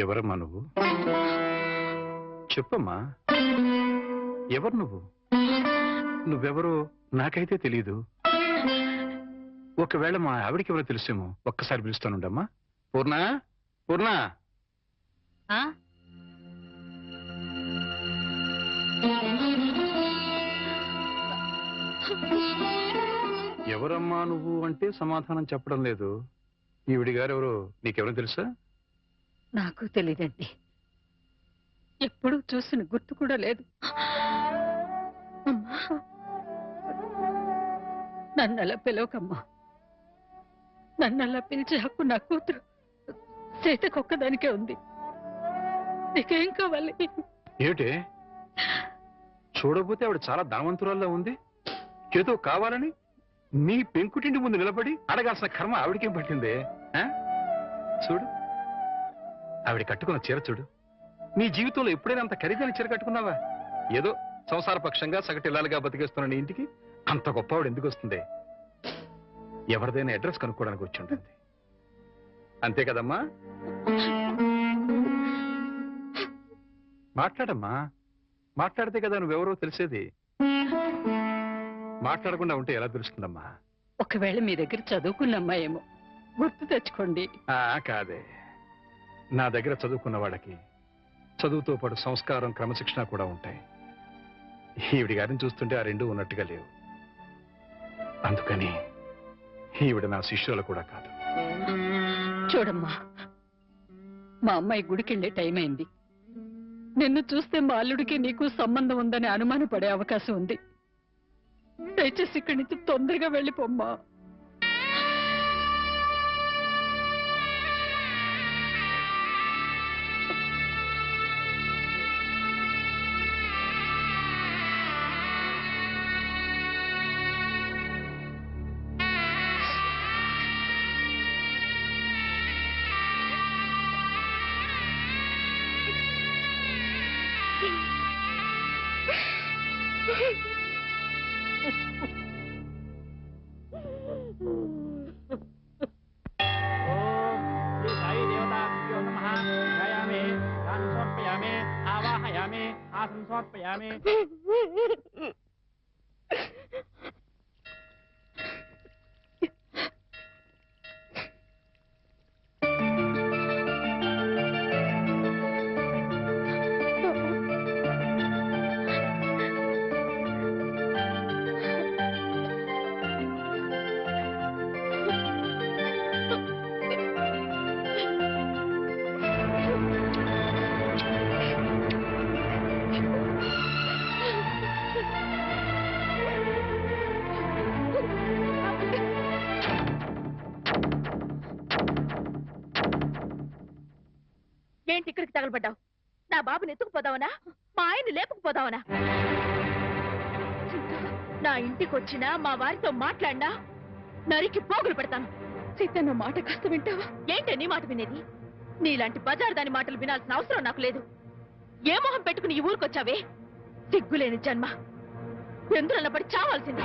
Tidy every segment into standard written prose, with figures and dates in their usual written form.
ఎవరమ్మా నువ్వు? చెప్పమ్మా, ఎవరు నువ్వు? నువ్వెవరో నాకైతే తెలీదు. ఒకవేళ మా ఆవిడికి ఎవరో తెలుసేమో. ఒక్కసారి పిలుస్తానుండమ్మా. పూర్ణ, పూర్ణ. ఎవరమ్మా నువ్వు అంటే సమాధానం చెప్పడం లేదు. ఈవిడి గారు ఎవరో నీకెవరో తెలుసా? నాకు తెలీదండి. ఎప్పుడూ చూసిన గుర్తు కూడా లేదు. నన్నలా పిలవకమ్మా. నన్నలా పిలిచే హక్కు నా కూతురు సీతకొక్కదానికే ఉంది. నీకేం కావాలి? ఏమిటే చూడబోతే ఆవిడ చాలా ధనవంతురాల్లో ఉంది. ఏదో కావాలని నీ పెంకుటింటి ముందు నిలబడి అడగాల్సిన కర్మ ఆవిడకేం పట్టిందే? చూడు, ఆవిడ కట్టుకున్న చీర చూడు. నీ జీవితంలో ఎప్పుడైనా అంత ఖరీదైన చీర కట్టుకున్నావా? ఏదో సంసార పక్షంగా సగటిల్లాలుగా బతికేస్తున్న నీ ఇంటికి అంత గొప్ప ఆవిడ ఎందుకు వస్తుంది? ఎవరిదైనా అడ్రస్ కనుక్కోవడానికి వచ్చి ఉంటుంది. అంతే కదమ్మా? మాట్లాడమ్మా. మాట్లాడితే కదా నువ్వెవరో తెలిసేది. మాట్లాడకుండా ఉంటే ఎలా తెలుస్తుందమ్మా? ఒకవేళ మీ దగ్గర చదువుకున్న అమ్మాయేమో, గుర్తు తెచ్చుకోండి. కాదే, నా దగ్గర చదువుకున్న వాళ్ళకి చదువుతో పాటు సంస్కారం, క్రమశిక్షణ కూడా ఉంటాయి. ఈవిడి గారిని చూస్తుంటే ఆ రెండూ ఉన్నట్టుగా లేవు. అందుకని ఈవిడ నా శిష్యులు కూడా కాదు. చూడమ్మా, మా అమ్మాయి గుడికెళ్లే టైం అయింది. నిన్ను చూస్తే మా అల్లుడికి నీకు సంబంధం ఉందని అనుమానపడే అవకాశం ఉంది. దయచేసి ఇక్కడి నుంచి తొందరగా వెళ్ళిపోమ్మా. ఏంటి ఇక్కడికి తగలబడ్డావు? నా బాబుని ఎత్తుకుపోదావనా? మా ఆయన్ని లేపుకుపోదావనా? నా ఇంటికి వచ్చినా మా వారితో మాట్లాడినా నరికి పోగులు పెడతాను. సీతన్న మాట కాస్త వింటావా? ఏంటే నీ మాట వినేది? నీలాంటి బజార్ దాని మాటలు వినాల్సిన అవసరం నాకు లేదు. ఏ మొహం పెట్టుకుని ఈ ఊరికొచ్చావే? సిగ్గులేని జన్మ, ఎందులో పడి చావాల్సింది.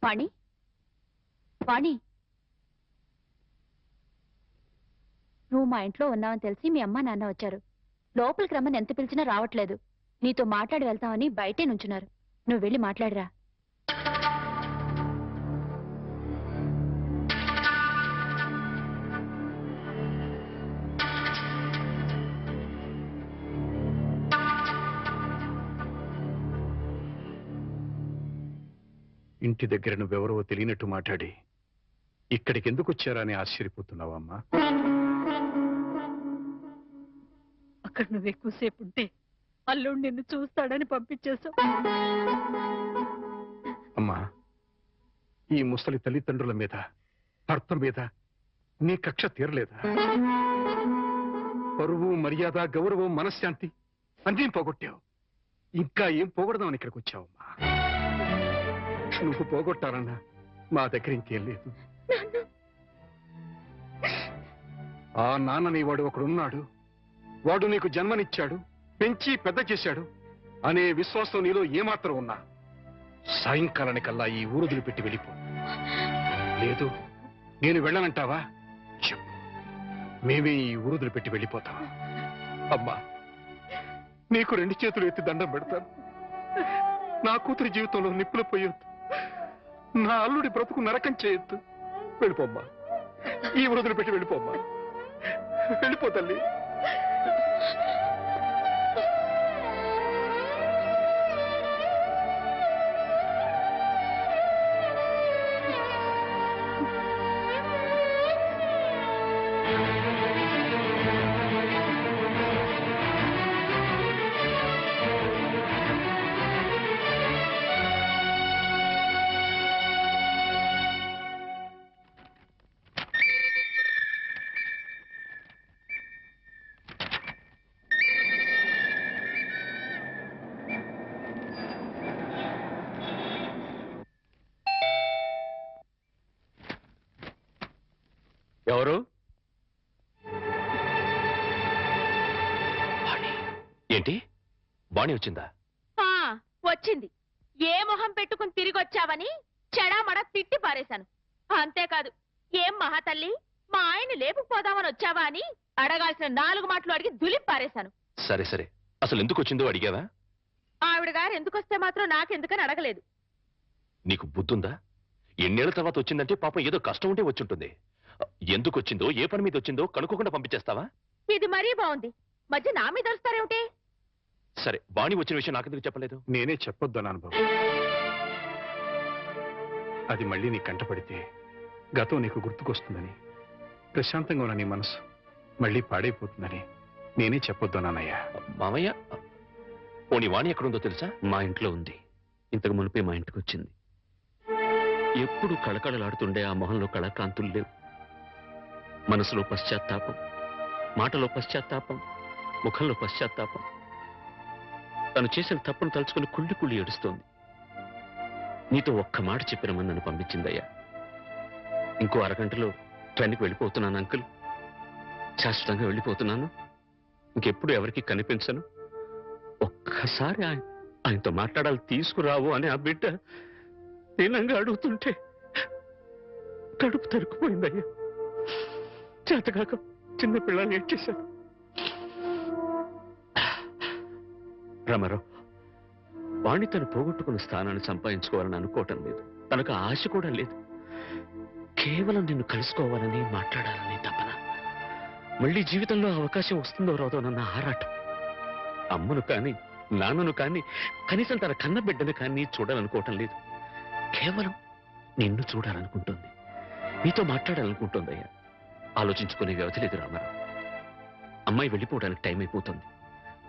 వాణి, వాణి, నువ్వు మా ఇంట్లో ఉన్నావని తెలిసి మీ అమ్మ నాన్న వచ్చారు. లోపలికి రమ్మని ఎంత పిలిచినా రావట్లేదు. నీతో మాట్లాడి వెళ్తామని బయటే నుంచున్నారు. నువ్వు వెళ్ళి మాట్లాడిరా. ఇంటి దగ్గర నువ్వెవరో తెలియనట్టు మాట్లాడి ఇక్కడికి ఎందుకు వచ్చారా అని ఆశ్చర్యపోతున్నావా అమ్మా? అక్కడ నువ్వు ఎక్కువసేపు ఉంటే అల్లుడు నిన్ను చూస్తాడని పంపించేశావు. అమ్మా, ఈ ముసలి తల్లిదండ్రుల మీద, భర్త మీద నీ కక్ష తీరలేదా? పరువు, మర్యాద, గౌరవం, మనశ్శాంతి అన్నీ పోగొట్టావు. ఇంకా ఏం పోగొడదామని ఇక్కడికి వచ్చావమ్మా. నువ్వు పోగొట్టాలన్నా మా దగ్గర ఇంకేం లేదు. ఆ నాన్నని వాడు ఒకడున్నాడు, వాడు నీకు జన్మనిచ్చాడు, పెంచి పెద్ద చేశాడు అనే విశ్వాసం నీలో ఏమాత్రం ఉన్నా సాయంకాలానికల్లా ఈ ఊరుదులు పెట్టి వెళ్ళిపో. లేదు నేను వెళ్ళనంటావా? చెప్పు, మేమే ఈ ఊరుదులు పెట్టి వెళ్ళిపోతాం. అమ్మా, నీకు 2 చేతులు ఎత్తి దండం పెడతాను. నా కూతురి జీవితంలో నిప్పులు పోయొద్దు, నా అల్లుడి బ్రతుకు నరకం చేయొద్దు. వెళ్ళిపోమ్మా, ఈ ఊరుదులు పెట్టి వెళ్ళిపోమ్మా. వెళ్ళిపో తల్లి. ఎవరు? ఏంటి, బాణి వచ్చిందా? వచ్చింది. ఏ మొహం పెట్టుకుని తిరిగి వచ్చావని చెడామడ తిట్టి పారేశాను. అంతేకాదు, ఏం మహాతల్లి మా ఆయన లేపుకుపోదామని వచ్చావా అని అడగాల్సిన 4 మాటలు అడిగి దులిపి పారేశాను. సరే సరే, అసలు ఎందుకు వచ్చిందో అడిగావా? ఆవిడ గారు ఎందుకొస్తే మాత్రం నాకెందుకని అడగలేదు. నీకు బుద్ధుందా? ఎన్నేళ్ల తర్వాత వచ్చిందంటే పాపం ఏదో కష్టం ఉంటే వచ్చుంటుంది. ఎందుకు వచ్చిందో, ఏ పని మీద వచ్చిందో కనుక్కోకుండా పంపించేస్తావా? ఇది మరీ బాగుంది. మధ్య నా మీద వస్తారేమిటి? సరే, బాణి వచ్చిన విషయం నాకెందుకు చెప్పలేదు? నేనే చెప్పొద్దు అన్నాను బాబు. అది మళ్ళీ నీ కంటపడితే గతం నీకు గుర్తుకొస్తుందని, ప్రశాంతంగా ఉన్న నీ మనసు మళ్ళీ పాడైపోతుందని నేనే చెప్పొద్దు అన్నానయ్యా. మామయ్య, పోనీ వాణి ఎక్కడుందో తెలుసా? మా ఇంట్లో ఉంది. ఇంతకు మునిపే మా ఇంటికి వచ్చింది. ఎప్పుడు కళకళలాడుతుండే ఆ మొహంలో కళాకాంతులు లేవు. మనసులో పశ్చాత్తాపం, మాటలో పశ్చాత్తాపం, ముఖంలో పశ్చాత్తాపం. తను చేసిన తప్పును తలుచుకుని కుళ్ళి కుళ్ళి ఏడుస్తోంది. నీతో ఒక్క మాట చెప్పినమని నన్ను పంపించిందయ్యా. ఇంకో అరగంటలో ట్రైన్కి వెళ్ళిపోతున్నాను అంకుల్. శాశ్వతంగా వెళ్ళిపోతున్నాను. ఇంకెప్పుడు ఎవరికి కనిపించను. ఒక్కసారి ఆయనతో మాట్లాడాలి, తీసుకురావు అని ఆ బిడ్డ దీనంగా అడుగుతుంటే కడుపు తరుక్కుపోయిందయ్యా. చేతకాక చిన్న పిల్లల్ని ఏడ్చేశాను. రామారావు, వాణ్ణి తను పోగొట్టుకున్న స్థానాన్ని సంపాదించుకోవాలని అనుకోవటం లేదు. తనకు ఆశ కూడా లేదు. కేవలం నిన్ను కలుసుకోవాలని, మాట్లాడాలని తపన. మళ్ళీ జీవితంలో అవకాశం వస్తుందో రాదోనన్న ఆరాటం. అమ్మను కానీ, నాన్నను కానీ, కనీసం తన కన్న బిడ్డను కానీ చూడాలనుకోవటం లేదు. కేవలం నిన్ను చూడాలనుకుంటుంది, నీతో మాట్లాడాలనుకుంటుందయ్యా. ఆలోచించుకునే వ్యవధి లేదు రామారావు. అమ్మాయి వెళ్ళిపోవడానికి టైం అయిపోతుంది.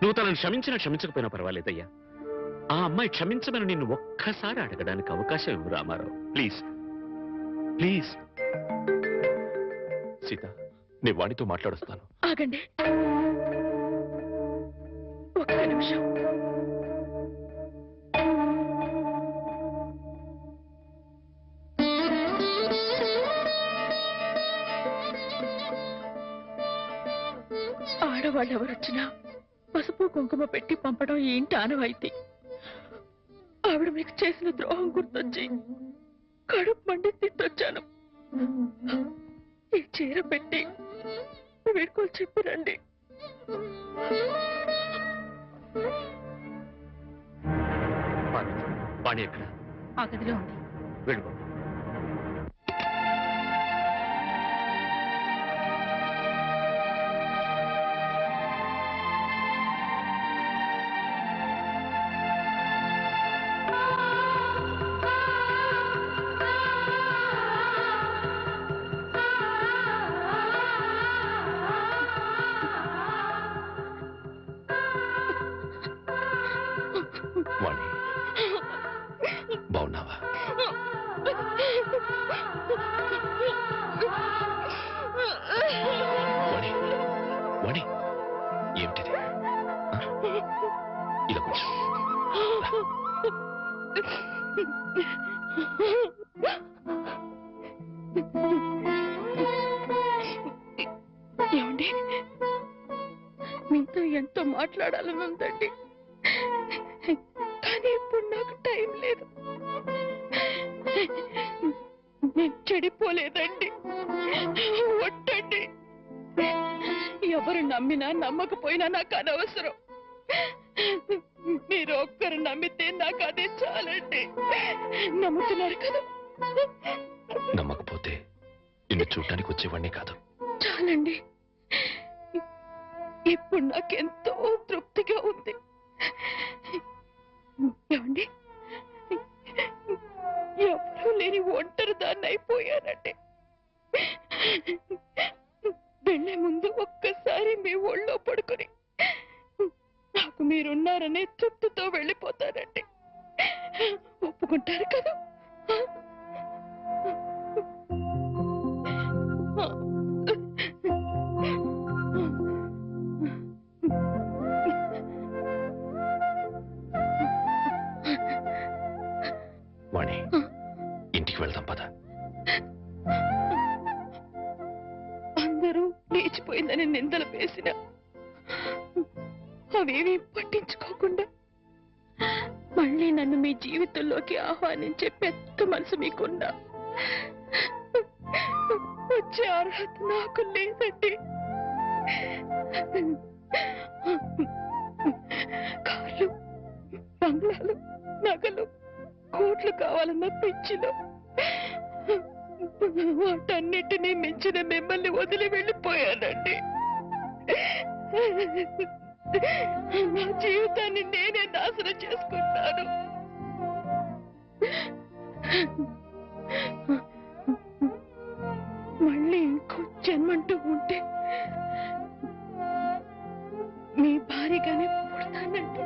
నువ్వు తనను క్షమించినా క్షమించకపోయినా పర్వాలేదయ్యా. ఆ అమ్మాయి క్షమించమని నిన్ను ఒక్కసారి అడగడానికి అవకాశం ఇవ్వు రామారావు. Please please. సీత, నేను వాణితో మాట్లాడుస్తాను. ఆగండి ఒక్క నిమిషం. ఆడవాళ్ళు ఎవరొచ్చినా పసుపు కుంకుమ పెట్టి పంపడం ఈ ఇంటి ఆనవాయితీ. ఆవిడ మీకు చేసిన ద్రోహం గుర్తొచ్చి కడుపు మండి తిట్టొచ్చాను. ఈ చీర పెట్టి వీడుకోలు చెప్పిరండి. వాణి ఎక్కడ? ఆ గదిలో ఉంది. వెళ్ళు. వాణి, బాగున్నావా? వాణి, వాణి, ఏమిటిది? ఇలా కూర్చో. ఏమండి, మీతో ఎంతో మాట్లాడాలని ఉందండి, కానీ ఇప్పుడు నాకు టైం లేదు. నేను చెడిపోలేదండి, ఒట్టండి. ఎవరు నమ్మినా నమ్మకపోయినా నాకు అనవసరం. మీరు ఒక్కరు నమ్మితే నాకు అదే చాలండి. నమ్ముతున్నారు కదా? నమ్మకపోతే నిన్ను చూడటానికి వచ్చేవాడినే కాదు. చాలండి, ఇప్పుడు నాకెంతో తృప్తిగా ఉంది. ఏమండి, ఎవరూ లేని ఒంటరి దాన్ని అయిపోయానండి. వెళ్లే ముందు ఒక్కసారి మీ ఒళ్ళో పడుకుని నాకు మీరున్నారనే తృప్తితో వెళ్ళిపోతానండి. ఒప్పుకుంటారు కదా? వాణి, ఇంటికి వెళ్దాం పద. అందరూ లేచిపోయిందని నిందలు వేసిన అవేమీ పట్టించుకోకుండా మళ్ళీ నన్ను మీ జీవితంలోకి ఆహ్వానించే పెద్ద మనసు మీకున్నా వచ్చే అర్హత నాకు లేదండి. కార్లు, బంగ్లాలు, నగలు, కోట్లు కావాలన్న పిచ్చిలో వాటన్నిటినీ మించిన మిమ్మల్ని వదిలి వెళ్ళిపోయానండి. నా జీవితాన్ని నేనే నాశనం చేసుకుంటాను. మళ్ళీ ఇంకో జన్మంటూ ఉంటే మీ భారీగానే పుడతానండి.